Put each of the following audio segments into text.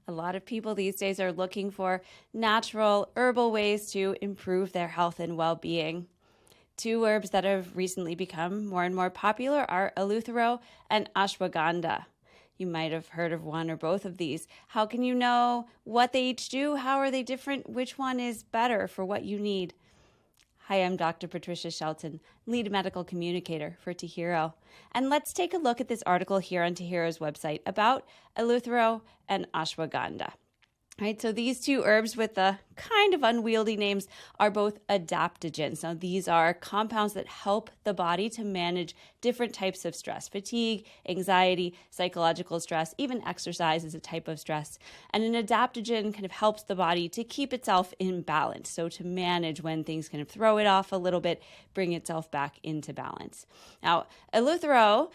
A lot of people these days are looking for natural, herbal ways to improve their health and well-being. Two herbs that have recently become more and more popular are Eleuthero and Ashwagandha. You might have heard of one or both of these. How can you know what they each do? How are they different? Which one is better for what you need? Hi, I'm Dr. Patricia Shelton, lead medical communicator for Tahiro. And let's take a look at this article here on Tahiro's website about Eleuthero and Ashwagandha. Right, so these two herbs with the kind of unwieldy names are both adaptogens. Now, these are compounds that help the body to manage different types of stress, fatigue, anxiety, psychological stress, even exercise is a type of stress. And an adaptogen kind of helps the body to keep itself in balance, so to manage when things kind of throw it off a little bit, bring itself back into balance. Now, Eleuthero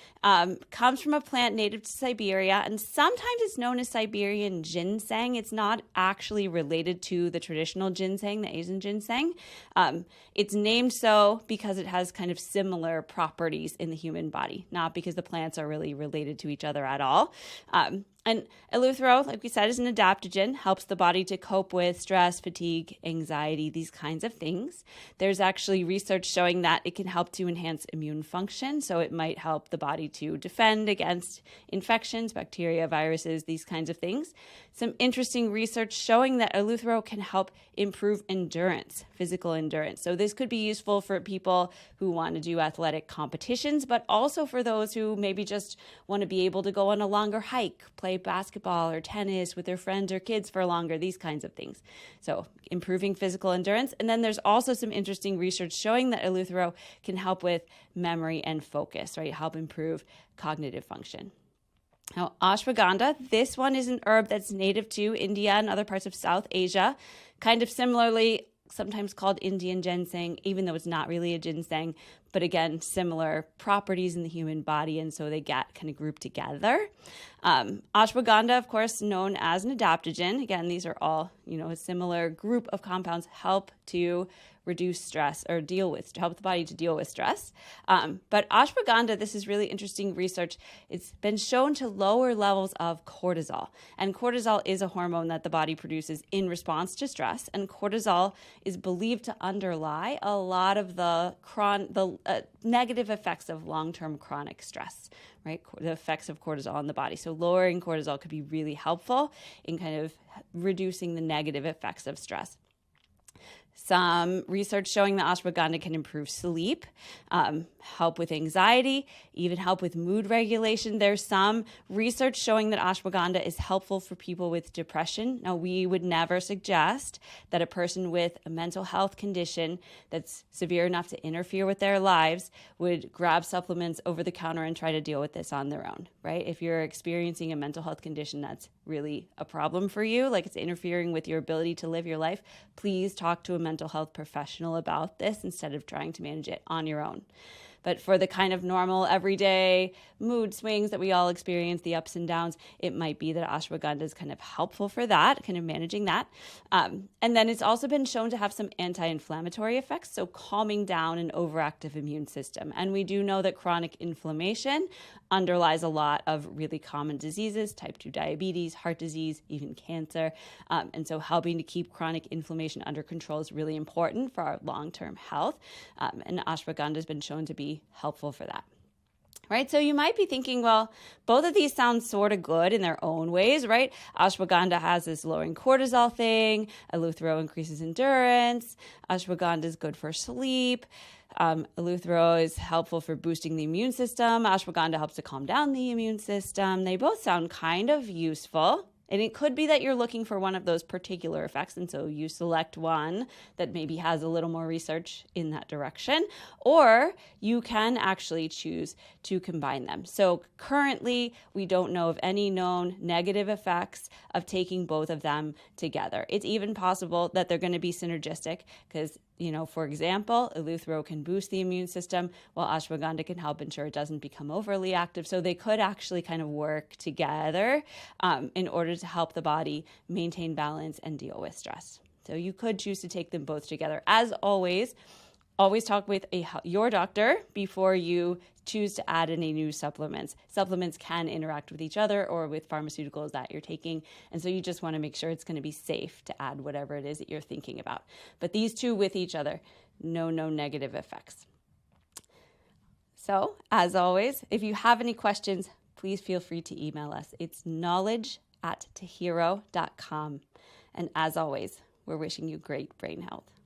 comes from a plant native to Siberia, and sometimes it's known as Siberian ginseng. It's not actually related to the traditional ginseng, the Asian ginseng. It's named so because it has kind of similar properties in the human body, not because the plants are really related to each other at all. And Eleuthero, like we said, is an adaptogen, helps the body to cope with stress, fatigue, anxiety, these kinds of things. There's actually research showing that it can help to enhance immune function, so it might help the body to defend against infections, bacteria, viruses, these kinds of things. Some interesting research showing that Eleuthero can help improve endurance, physical endurance. So this could be useful for people who want to do athletic competitions, but also for those who maybe just want to be able to go on a longer hike, play basketball or tennis with their friends or kids for longer, these kinds of things. So improving physical endurance. And then there's also some interesting research showing that Eleuthero can help with memory and focus, right? Help improve cognitive function. Now, ashwagandha, this one is an herb that's native to India and other parts of South Asia, kind of similarly sometimes called Indian ginseng, even though it's not really a ginseng, but again, similar properties in the human body, and so they get kind of grouped together. Ashwagandha, of course, known as an adaptogen. Again, these are all, a similar group of compounds help to reduce stress or help the body to deal with stress. But ashwagandha, this is really interesting research. It's been shown to lower levels of cortisol. And cortisol is a hormone that the body produces in response to stress. And cortisol is believed to underlie a lot of the negative effects of long-term chronic stress, right? The effects of cortisol on the body. So lowering cortisol could be really helpful in kind of reducing the negative effects of stress. Some research showing that ashwagandha can improve sleep, help with anxiety, even help with mood regulation. There's some research showing that ashwagandha is helpful for people with depression. Now, we would never suggest that a person with a mental health condition that's severe enough to interfere with their lives would grab supplements over the counter and try to deal with this on their own, right? If you're experiencing a mental health condition that's really a problem for you, like it's interfering with your ability to live your life, please talk to a mental health professional about this instead of trying to manage it on your own. But for the kind of normal, everyday mood swings that we all experience, the ups and downs, it might be that ashwagandha is kind of helpful for that, kind of managing that. And then it's also been shown to have some anti-inflammatory effects, so calming down an overactive immune system. And we do know that chronic inflammation underlies a lot of really common diseases, type 2 diabetes, heart disease, even cancer. And so helping to keep chronic inflammation under control is really important for our long-term health. And ashwagandha has been shown to be helpful for that. Right? So you might be thinking, well, both of these sound sort of good in their own ways, right? Ashwagandha has this lowering cortisol thing. Eleuthero increases endurance. Ashwagandha is good for sleep. Eleuthero is helpful for boosting the immune system. Ashwagandha helps to calm down the immune system. They both sound kind of useful. And it could be that you're looking for one of those particular effects, and so you select one that maybe has a little more research in that direction, or you can actually choose to combine them. So currently, we don't know of any known negative effects of taking both of them together. It's even possible that they're going to be synergistic because, for example, Eleuthero can boost the immune system while ashwagandha can help ensure it doesn't become overly active. So they could actually kind of work together in order to help the body maintain balance and deal with stress. So you could choose to take them both together. As always, Always talk with your doctor before you choose to add any new supplements. Supplements can interact with each other or with pharmaceuticals that you're taking, and so you just want to make sure it's going to be safe to add whatever it is that you're thinking about. But these two with each other, no negative effects. So, as always, if you have any questions, please feel free to email us. It's knowledge@tahiro.com. And as always, we're wishing you great brain health.